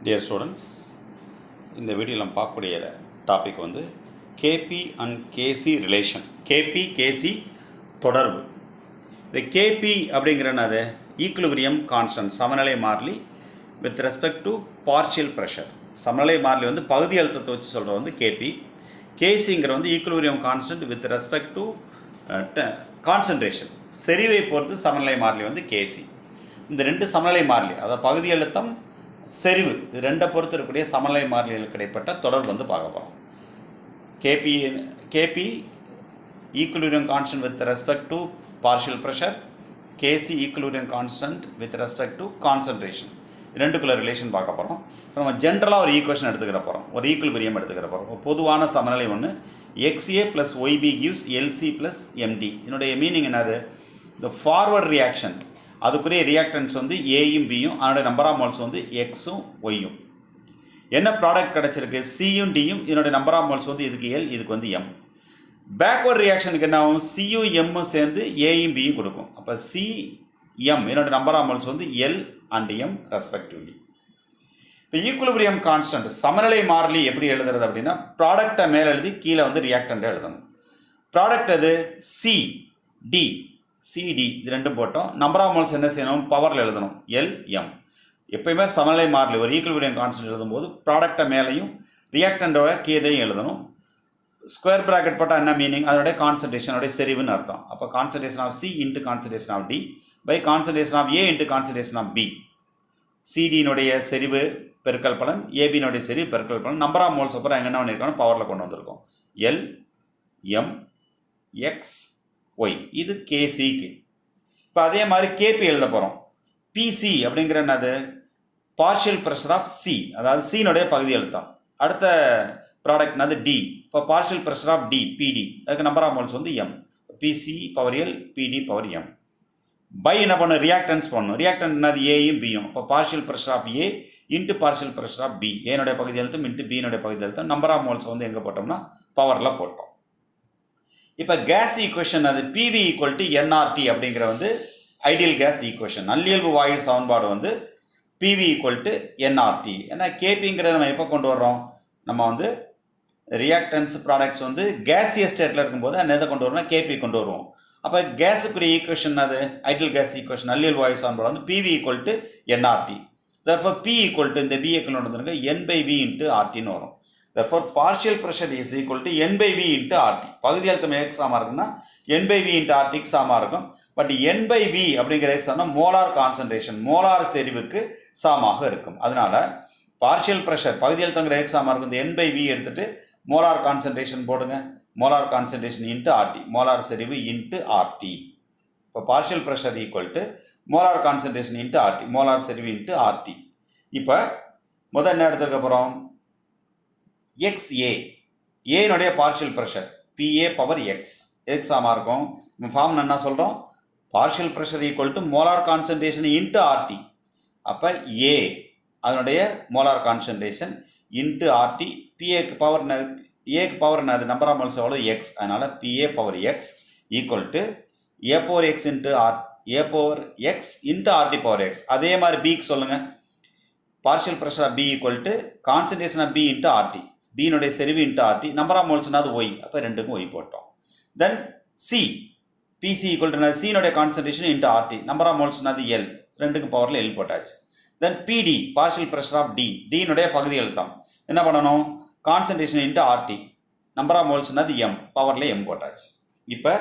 Dear students, இந்த வீடியோவில் நம்ம பார்க்கக்கூடிய டாபிக் வந்து KP and KC relation. KP KC தொடர்பு. இந்த கேபி அப்படிங்கிறனது ஈக்குலிபிரியம் கான்ஸ்டன்ட், சமநிலை மாறிலி with respect to partial pressure. சமநிலை மாறிலி வந்து பகுதி அழுத்தத்தை வச்சு சொல்கிறது வந்து கேபி. கேசிங்கிற வந்து equilibrium constant with respect to concentration, செறிவை பொறுத்து சமநிலை மாறிலி வந்து கேசி. இந்த ரெண்டு சமநிலை மாறிலி, அதாவது பகுதி அழுத்தம் செறிவு, இது ரெண்டை பொறுத்து இருக்கக்கூடிய சமநிலை மாறிலிகளுக்கு இடைப்பட்ட தொடர்பு வந்து பார்க்க போகிறோம். KP equilibrium constant with respect to partial pressure, KC equilibrium constant with respect to concentration, ரெண்டுக்குள்ள ரிலேஷன் பார்க்க போகிறோம். இப்போ நம்ம ஜென்ரலாக ஒரு ஈக்குவேஷன் எடுத்துக்கிற போகிறோம், ஒரு ஈக்குலிபிரியம் எடுத்துக்கிற போகிறோம். பொதுவான சமநிலை ஒன்று XA + YB gives LC + MD. இதனுடைய மீனிங் என்னது? இந்த ஃபார்வர்ட் ரியாக்ஷன், அதுக்குரிய ரியாக்டன்ஸ் வந்து ஏயும் பியும், அதனுடைய நம்பர் ஆஃப் மோல்ஸ் வந்து எக்ஸும் ஒய்யும். என்ன ப்ராடக்ட் கிடச்சிருக்கு? சியும் டியும், இதனுடைய நம்பர் ஆஃப் மோல்ஸ் வந்து இதுக்கு எல், இதுக்கு வந்து எம். பேக்வர்ட் ரியாக்ஷனுக்கு என்ன ஆகும்? சியும் எம்மும் சேர்ந்து ஏயும் பியும் கொடுக்கும். அப்போ சிஎம் இதனுடைய நம்பர் ஆஃப் மோல்ஸ் வந்து எல் அண்ட் எம் ரெஸ்பெக்டிவ்லி. இப்போ ஈக்குலிபிரியம் கான்ஸ்டன்ட் சமநிலை மாறிலி எப்படி எழுதுறது அப்படின்னா, ப்ராடக்டை மேலே எழுதி கீழே வந்து ரியாக்டண்ட்டை எழுதணும். ப்ராடக்ட் அது சிடி, சிடி இது ரெண்டும் போட்டோம். நம்பர் ஆஃப் மோல்ஸ் என்ன செய்யணும்? பவரில் எழுதணும், எல் எம். எப்பயுமே சமநிலை மாறிலி ஒரு ஈக்குலிபிரியம் கான்ஸ்டன்ட் எழுதும்போது ப்ராடக்டை மேலேயும் ரியாக்டண்டோட கீழேயும் எழுதணும். ஸ்கொயர் ப்ராக்கெட் போட்டால் என்ன மீனிங்? அதோடைய கான்சன்ட்ரேஷனோடைய செறிவுன்னு அர்த்தம். அப்போ concentration of C into concentration of D by concentration of A into concentration of B. சிடியினுடைய செறிவு பெருக்கல் பலன், ஏபியினுடைய செறிவு பெருக்கல் பலன். நம்பர் ஆஃப் மோல்ஸ் அப்புறம் எங்கே என்ன பண்ணியிருக்கோம்? பவரில் கொண்டு வந்திருக்கோம், எல் எம் எக்ஸ் ஒய். இது கேசிக்கு. இப்போ அதே மாதிரி கேபி எழுத போகிறோம். பிசி அப்படிங்கிற என்னது? பார்ஷியல் ப்ரெஷர் ஆஃப் சி, அதாவது சினுடைய பகுதி அழுத்தம். அடுத்த ப்ராடக்ட் என்னது? டி. இப்போ partial pressure of D, PD, அதுக்கு நம்பர் ஆஃப் மோல்ஸ் வந்து M. PC power L, PD power M. By என்ன பண்ணணும்? ரியாக்டன்ஸ் பண்ணணும். ரியாக்டன்ட் என்னது? ஏயும் பியும். இப்போ partial pressure of A into partial pressure of B, ஏனுடைய பகுதி அழுத்தம் இன்ட்டு பினுடைய பகுதி அழுத்தம். நம்பர் ஆஃப் மோல்ஸ் வந்து எங்கே போட்டோம்னா பவரில் போட்டோம். இப்போ கேஸ் ஈக்குவேஷன் அது பிவி = NRT அப்படிங்கிற வந்து ஐடியல் கேஸ் ஈக்குவேஷன். நல்லியல்பு வாயு சமன்பாடு வந்து பிவி = NRT. ஏன்னா கேபிங்கிற நம்ம எப்போ கொண்டு வர்றோம்? நம்ம வந்து ரியாக்டன்ஸ் ப்ராடக்ட்ஸ் வந்து கேசியஸ் ஸ்டேட்டில் இருக்கும்போது அந்த எதை கொண்டு வரோம்னா கேபி கொண்டு வருவோம். அப்போ கேஸுக்குரிய ஈக்குவேஷன் அது ஐடியல் கேஸ் ஈக்குவேஷன், நல்லியல்பு வாயு சமன்பாடு வந்து பிவி = NRT. therefore P = இந்த V கொண்டு வந்துருங்க N/V × RTன்னு வரும். therefore partial pressure is equal to N/V × RT. பகுதி அழுத்தம் X சமமாக இருக்குன்னா N/V × RTக்கு சமமாக இருக்கும். பட் N/V அப்படிங்கிற X ஆனால் மோலார் கான்சன்ட்ரேஷன், மோலார் செறிவுக்கு சமமாக இருக்கும். அதனால பார்ஷியல் ப்ரெஷர் பகுதி அழுத்தங்கிற X சமமாக இருக்கும். இந்த N/V எடுத்துட்டு மோலார் கான்சன்ட்ரேஷன் போடுங்க, மோலார் கான்சன்ட்ரேஷன் × RT, மோலார் செறிவு × RT. இப்போ partial pressure = molar concentration × RT, molar செறிவு × RT. இப்போ முதல் என்ன எடுத்துக்க போகிறோம்? XA, ஏனுடைய பார்ஷியல் ப்ரெஷர் PA/X, எதுக்கு சமமாக இருக்கும்? நம்ம ஃபார்ம் என்ன சொல்கிறோம்? Partial pressure = molar concentration × RT. அப்போ A அதனுடைய மோலார் கான்சன்ட்ரேஷன் × RT. PAக்கு பவர் ஏக்கு பவர் என்னது? நம்பர் ஆஃப் மோல்ஸ் எவ்வளோ? X. அதனால் PA/X = A/X × A/X × RT/X. அதே மாதிரி பிக்கு சொல்லுங்கள். Partial pressure of B = concentration of B × RT, பினுடைய செறிவு × RT. நம்பர் ஆஃப் மோல்ஸ்னாது ஒய், அப்போ ரெண்டுக்கும் ஒய் போட்டோம். தென் சி, PC = சினுடைய கான்சன்ட்ரேஷன் × RT, நம்பர் ஆஃப் மோல்ஸ்னாது எல், ரெண்டுக்கும் பவரில் எல் போட்டாச்சு. Then PD partial pressure of D, டினுடைய பகுதி அழுத்தம் என்ன பண்ணணும்? கான்சன்ட்ரேஷன் × RT, நம்பர் ஆஃப் மோல்ஸ்னாது எம், பவரில் எம் போட்டாச்சு. இப்போ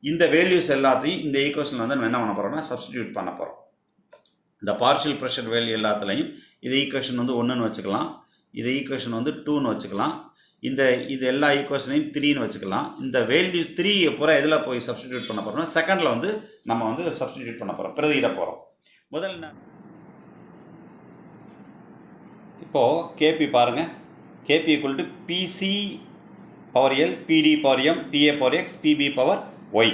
இந்த வேல்யூஸ் எல்லாத்தையும் இந்த ஈக்குவேஷனில் வந்து நம்ம என்ன பண்ண போகிறோம்னா சப்ஸ்டிடியூட் பண்ண போகிறோம். இந்த பார்ஷியல் ப்ரெஷர் வேல்யூ எல்லாத்துலேயும் இது ஈக்குவேஷன் வந்து 1ன்னு வச்சுக்கலாம், இது ஈக்குவேஷன் வந்து 2ன்னு வச்சுக்கலாம், இது எல்லா ஈக்குவேஷனையும் 3ன்னு வச்சுக்கலாம். இந்த வேல்யூஸ் 3 பூரா எதில் போய் சப்ஸ்டிடியூட் பண்ண போகிறோம்னா செகண்டில் வந்து நம்ம வந்து சப்ஸ்டிடியூட் பண்ண போகிறோம், பிரதியிட போகிறோம். முதல்ல இப்போது கேபி பாருங்கள். KP = PC/L, PD/M, PA/X, PB/Y.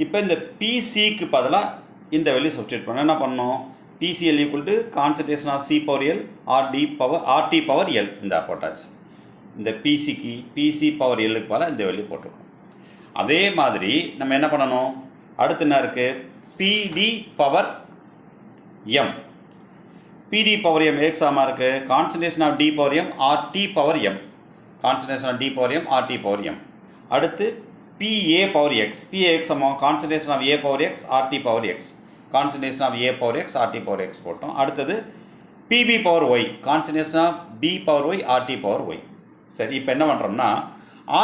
இப்போ இந்த PCக்கு பதிலாக இந்த வேல்யூ சப்ஸ்டிடியூட் பண்ண என்ன பண்ணணும்? PCL = concentration of C/L RT/L, இந்த போட்டாச்சு. இந்த PCக்கு PC/Lக்கு பதிலாக இந்த வேல்யூ போட்டிருக்கோம். அதே மாதிரி நம்ம என்ன பண்ணணும்? அடுத்து என்ன இருக்குது? PD/M. PD power m x ஆமா இருக்கு concentration of D power m RT power m concentration of D power m RT power m அடுத்து PA power x PAx சமம் concentration of A power x RT power x concentration of A power x RT power x போட்டோம் அடுத்தது PB power y concentration of B power y RT power y சரி இப்போ என்ன பண்ணுறோம்னா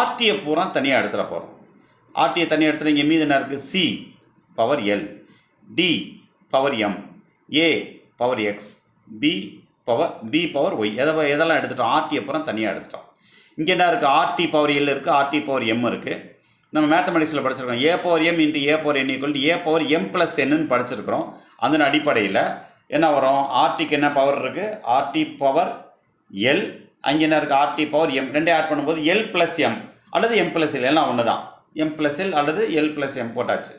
RT பூரா தனியாக எடுத்துட போகிறோம் RT தனியாக எடுத்துகிட்டு இங்கே மீது என்ன இருக்குது C power L D power m A power x B power y எதெல்லாம் எடுத்துட்டோம் RT பூரா தனியாக எடுத்துட்டோம் இங்கே என்ன இருக்குது RT power L இருக்குது RT power m இருக்குது நம்ம மேத்தமெட்டிக்ஸில் படிச்சிருக்கோம் A power m into A power n equal to A power m plus n படிச்சிருக்கிறோம் அதன் அடிப்படையில் என்ன வரும் RTக்கு என்ன பவர் இருக்குது RT power L அங்கே என்ன இருக்குது RT power m ரெண்டே ஆட் பண்ணும்போது L plus m அல்லது m plus L எல்லாம் ஒன்று தான் m plus L அல்லது L plus m போட்டாச்சு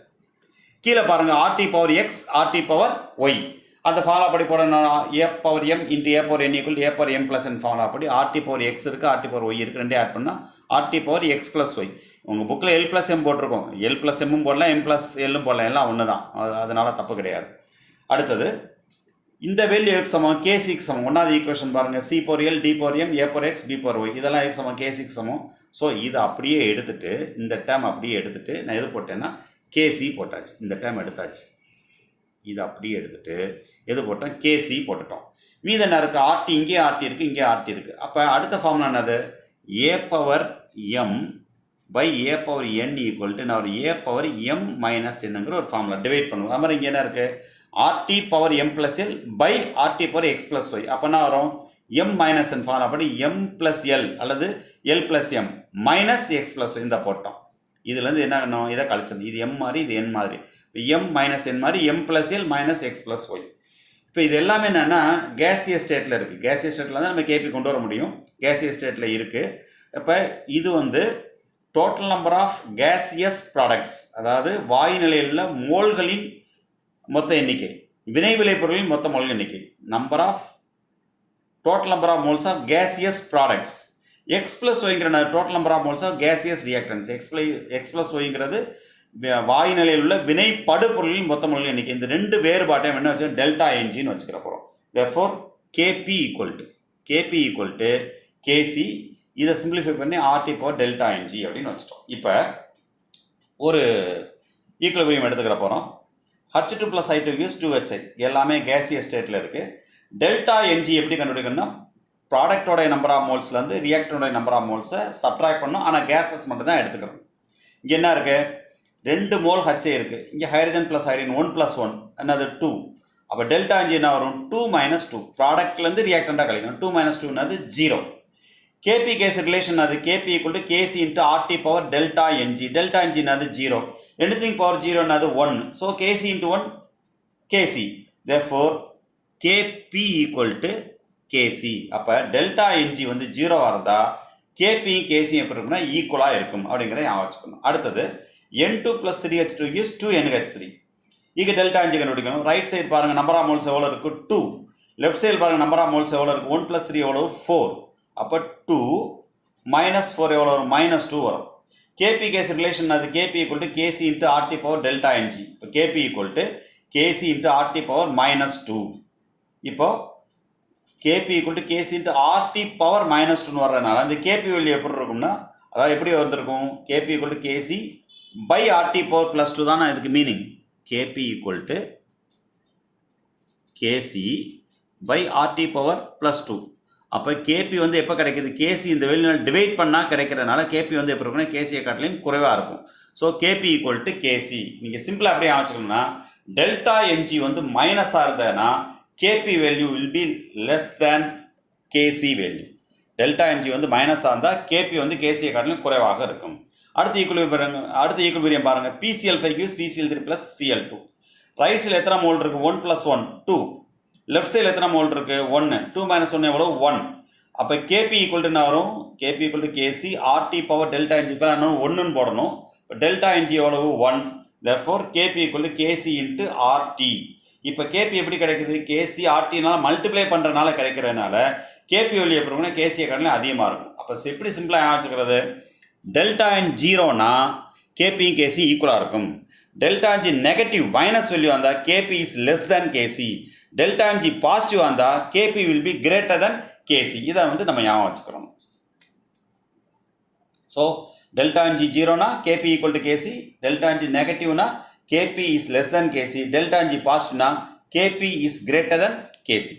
கீழே பாருங்கள் RT power x RT power y அந்த ஃபாலோ படி போடணும் A power m into A power n equal to A power m plus n follow படி RT power x இருக்குது RT power y இருக்குது ரெண்டே ஆட் பண்ணால் RT power x plus y உங்கள் புக்கில் L plus m போட்டிருக்கோம் L plus m போடலாம் m plus L போடலாம் எல்லாம் ஒன்று தான் அதனால் தப்பு கிடையாது அடுத்தது இந்த வேல்யூ x சமம் KC சமம் ஒன்றாவது ஈக்குவேஷன் பாருங்கள் C power L D power m A power x B power y இதெல்லாம் x சமம் KC சமம் ஸோ இதை அப்படியே எடுத்துட்டு இந்த டேர்ம் அப்படியே எடுத்துட்டு நான் எது போட்டேன்னா KC போட்டாச்சு இந்த டேர்ம் எடுத்தாச்சு இதை அப்படியே எடுத்துட்டு எது போட்டோம் KC போட்டுட்டோம் மீது என்ன இருக்குது RT இங்கே RT இருக்குது இங்கே RT இருக்குது அப்போ அடுத்த ஃபார்முலா என்னது A power m by A power n equal to நான் ஒரு A power m minus nங்கிற ஒரு ஃபார்முலா டிவைட் பண்ணுவோம் அது மாதிரி இங்கே என்ன இருக்குது RT power m plus L by RT power x plus y அப்போ என்ன வரும் m minus n ஃபார்முலா படி m plus L அல்லது L plus m minus x plus y இந்த போட்டோம் இதுலேருந்து என்ன பண்ணணும் இதை கழிச்சிடணும் இது m மாதிரி இது n மாதிரி m minus n மாதிரி m plus L minus x plus y இப்போ இது எல்லாமே என்னென்னா கேசியஸ் ஸ்டேட்டில் இருக்குது கேசியஸ் ஸ்டேட்டில் தான் நம்ம கேபி கொண்டு வர முடியும் கேசியஸ் ஸ்டேட்டில் இருக்குது இப்போ இது வந்து total number of gaseous products அதாவது வாயு நிலையில் மோல்களின் மொத்த எண்ணிக்கை வினை விளைபொருளின் மொத்த மோல் எண்ணிக்கை number of total number of moles of gaseous products X plus ஒய்ங்கிற total number of moles of gaseous reactants X plus ஒய்ங்கிறது வாயு நிலையில் உள்ள வினை படுபொருளின் மொத்த மோல் எண்ணிக்கை இந்த ரெண்டு வேறுபாட்டையும் என்ன வச்சு டெல்டா என்ஜின்னு வச்சுக்கிற போகிறோம் therefore KP equal to KC இதை சிம்பிளிஃபை பண்ணி RT பவர் டெல்டா என்ஜி அப்படின்னு வச்சுட்டோம் இப்போ ஒரு ஈக்குவலிபிரியம் எடுத்துக்கிற போகிறோம் H2 plus I2 gives 2HI எல்லாமே கேசியஸ் ஸ்டேட்டில் இருக்குது டெல்டா என்ஜி எப்படி கண்டுபிடிக்கணும்னா ப்ராடக்டோட நம்பர் ஆஃப் மோல்ஸ்லேருந்து ரியாக்டரோட நம்பர் ஆஃப் மோல்ஸை சப்ட்ராக்ட் பண்ணணும் ஆனால் கேஸஸ் மட்டும் தான் எடுத்துக்கிறோம் இங்கே என்ன இருக்குது 2 மோல் HI இருக்குது இங்கே ஹைட்ரஜன் ப்ளஸ் ஹைட்ரஜன் 1 + 1 என்னது 2 அப்போ டெல்டா என்ஜி என்ன வரும் 2 - 2 ப்ராடக்ட்லேருந்து ரியாக்டண்டாக கழிக்கணும் 2 - 2 என்னது 0 கேபி கேஸ் ரிலேஷன் அது KP equal to KC into RT power delta n g என்னது 0 எனிதிங் பவர் 0 என்னது 1 so KC into 1 KC therefore KP equal to KC அப்போ டெல்டா என்ஜி வந்து 0 இருந்தால் கேபியும் கேசியும் எப்படி இருக்குன்னா ஈக்குவலாக இருக்கும் அப்படிங்கிறத ஞாபகம் வச்சுக்கணும் அடுத்தது N2 + 3H2 gives 2NH3 இங்கே டெல்டா என்ஜி கண்டுபிடிக்கணும் ரைட் சைடு பாருங்கள் நம்பர் ஆஃப் மோல்ஸ் எவ்வளோ இருக்குது 2 லெஃப்ட் சைடு பாருங்கள் நம்பர் ஆஃப் மோல்ஸ் எவ்வளோ இருக்குது 1 + 3 எவ்வளோ 4 அப்போ 2 - 4 எவ்வளோ வரும் -2 வரும் கேபி கேஸ் ரிலேஷன் அது KP equal to KC into RT power delta NG இப்போ KP equal to KC into RT power -2 இப்போ KP equal to KC into RT power -2 வர்றதுனால அந்த கேபி வேல்யூ எப்படி இருக்கும்னா அதாவது எப்படி வந்திருக்கும் KP equal to KC by RT power +2 தான் இதுக்கு meaning KP equal to KC by RT power +2 அப்போ கேபி வந்து எப்போ கிடைக்கிது கேசி இந்த வெளியில் டிவைட் பண்ணால் கிடைக்கிறதுனால கேபி வந்து எப்போ இருக்குன்னா கேசியை காட்டிலையும் குறைவாக இருக்கும் so KP equal to KC நீங்கள் சிம்பிளாக அப்படியே ஆச்சுக்கணும்னா டெல்டா என்ஜி வந்து மைனஸாக இருந்ததுன்னா KP value will be less than KC value delta n g வந்து மைனஸாக இருந்தால் கேபி வந்து கேசியை காட்டிலும் குறைவாக இருக்கும் அடுத்த ஈக்குவலிபிரியம் பாருங்கள் PCl5 gives PCl3 + Cl2 right சைடில் எத்தனை மோல் இருக்குது 1 + 1 2 லெஃப்ட் சைடில் எத்தனை மோல் இருக்குது 1 2 - 1 எவ்வளோ 1 அப்போ கேபி ஈக்குவல் டு என்ன வரும் KP equal to KC RT power delta NG இப்போ என்ன 1ன்னு போடணும் இப்போ டெல்டா என்ஜி எவ்வளவு 1 therefore KP equal to KC into RT இப்போ கேபி எப்படி கிடைக்குது கேசி RTனால மல்டிப்ளை பண்ணுறதுனால கிடைக்கிறதுனால கேபி வேல்யூ எப்படி இருக்குன்னா கேசியை காட்டிலும் அதிகமாக இருக்கும் அப்போ எப்படி சிம்பிளாக ஆச்சுக்கிறது டெல்டா என் 0னா கேபியும் கேசி ஈக்குவலாக இருக்கும் delta NG negative minus value வந்தால் KP is less than KC delta and G பாசிட்டிவாக இருந்தால் KP will be greater than KC. இதை வந்து நம்ம ஞாபகம் வச்சுக்கிறோம். ஸோ டெல்டா அண்ட் ஜி ஜீரோனா KP equal to KC, delta and G நெகட்டிவ்னா KP is less than KC, delta and G பாசிட்டிவ்னா KP is greater than KC.